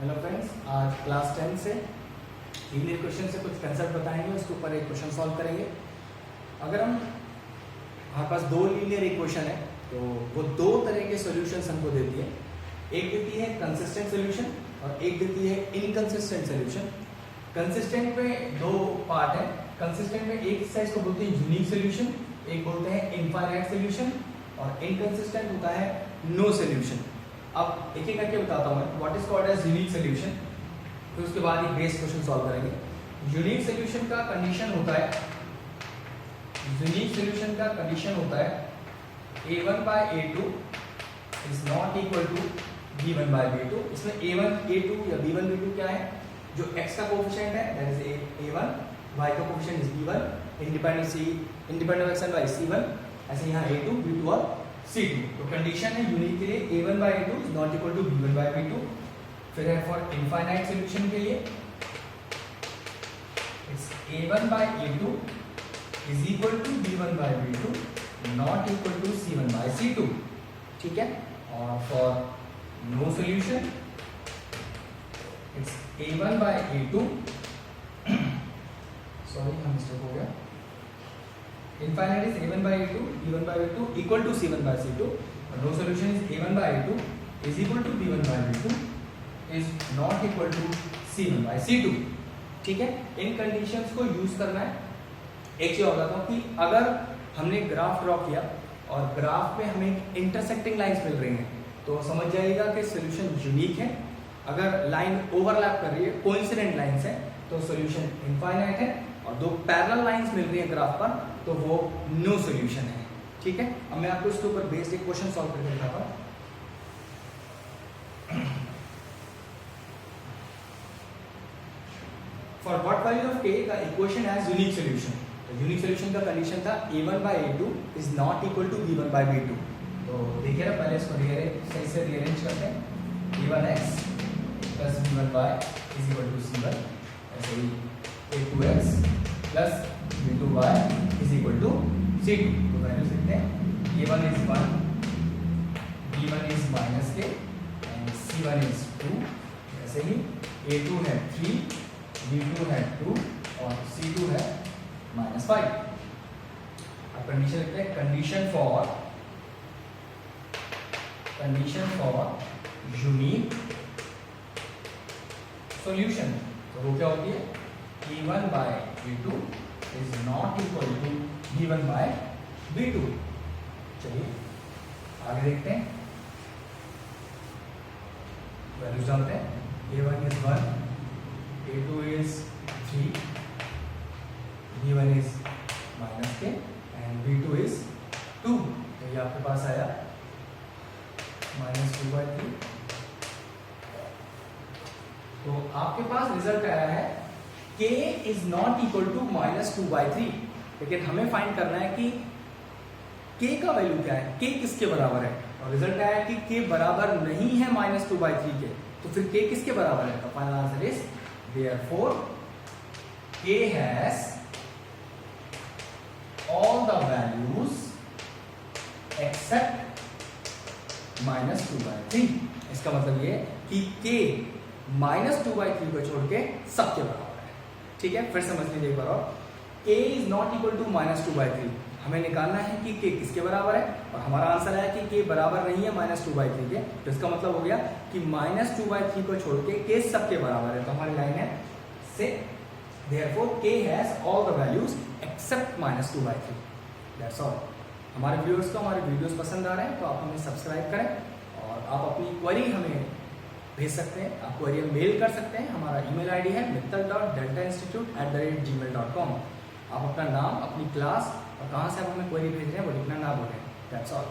Hello friends, आज class 10 से linear question से कुछ कंसेप्ट बताएंगे, उसके ऊपर एक क्वेश्चन सॉल्व करेंगे। अगर हमारे पास दो लीनियर इक्वेशन है तो वो दो तरह के सॉल्यूशंस हमको देती है। एक देती है कंसिस्टेंट सॉल्यूशन और एक देती है इनकंसिस्टेंट सॉल्यूशन। कंसिस्टेंट में दो पार्ट है। कंसिस्टेंट में एक साइज को बोलते हैं यूनिक सॉल्यूशन, एक बोलते हैं इनफाइनाइट सॉल्यूशन, और इनकंसिस्टेंट होता है नो सॉल्यूशन। अब एक एक करके बताता हूँ मैं what is called as unique solution, फिर उसके बाद एक बेस क्वेश्चन सॉल्व करेंगे। यूनिक सॉल्यूशन का कंडीशन होता है a1 by a2 is not equal to b1 by b2। इसमें a1 a2 या b1 b2 क्या है? जो x का कोएफिशिएंट है दैट इज a1, y का coefficient is b1, independent x and y c1, ऐसे यहाँ a2 b2 और c2। तो कंडीशन है यूनिक के लिए a1 by a2 is not equal to b1 by b2। फिर है फॉर इनफाइनाइट सॉल्यूशन के लिए it's a1 by a2 is equal to b1 by b2 not equal to c1 by c2। ठीक है। और for no solution it's a1 by a2 sorry हम mistake हो गया। Infinite is a1 by a2, b1 by a2 equal to c1 by c2. No solution is a1 by a2 is equal to b1 by b2 is not equal to c1 by c2. ठीक है। इन conditions को use करना है। एक चीज और बताता हूँ कि अगर हमने ग्राफ ड्रॉ किया और ग्राफ में हमें इंटरसेक्टिंग लाइंस मिल रही हैं तो समझ जाइएगा कि सॉल्यूशन यूनिक है। अगर लाइन ओवरलैप कर रही है, कोइंसिडेंट लाइंस है, तो सॉल्यूशन इनफाइनाइट है। और दो पैरेलल लाइंस मिल रही है ग्राफ पर तो वो नो सॉल्यूशन है। ठीक है। अब मैं आपको इसके ऊपर बेस्ड एक क्वेश्चन सॉल्व करके दिखाता हूं। For what value of k का इक्वेशन हैज यूनिक सॉल्यूशन। तो यूनिक सॉल्यूशन का कंडीशन था a1 by a2 is not equal to b1 by b2। तो देखिए ना, पहले इसको सही से रीअरेंज करते हैं। a1x plus b1y is equal to c1, ऐसे ही a2x plus b2y is equal to c2। तो वैल्यू लिखते हैं a1 is 1, b1 is minus k and c1 is 2। ऐसे ही a2 है 3, b2 है 2 और c2 है -5। अब कंडीशन लिखते हैं कंडीशन फॉर यूनिक सॉल्यूशन। तो वो क्या होती है? a1 by a2 is not equal to b1 by b2। चलिए आगे देखते हैं, वैल्यूज डालते हैं। a1 is 1, a2 is 3, b1 is -k and b2 is 2। तो ये आपके पास आया -2/3। तो आपके पास रिजल्ट आया है k is not equal to -2/3। लेकिन हमें फाइंड करना है कि k का वैल्यू क्या है, k किसके बराबर है। और रिजल्ट आया कि k बराबर नहीं है -2/3 के। तो फिर k किसके बराबर है? तो final answer is therefore k has all the values except -2/3। इसका मतलब ये कि k -2/3 को छोड़ के सबके बराबर है। ठीक है, फिर समझ लीजिए एक बार और। k is not equal to -2/3। हमें निकालना है कि k किसके बराबर है, और हमारा आंसर है कि k बराबर नहीं है -2/3 के। तो इसका मतलब हो गया कि -2/3 को छोड़ के k सबके बराबर है। तो हमारी लाइन है से therefore k has all the values except -2/3। That's all. हमारे व्यूअर्स को हमारे वीडियोस पसंद आ रहे हैं तो आप हमें सब्सक्राइब करें और आप अपनी क्वेरी हमें भेज सकते हैं। आप क्वेरी मेल कर सकते हैं। हमारा ईमेल आईडी है mittal.deltainstitute@gmail.com। आप अपना नाम, अपनी क्लास और कहाँ से आप हमें क्वेरी भेज रहे हैं वो लिखना ना भूलें। That's all.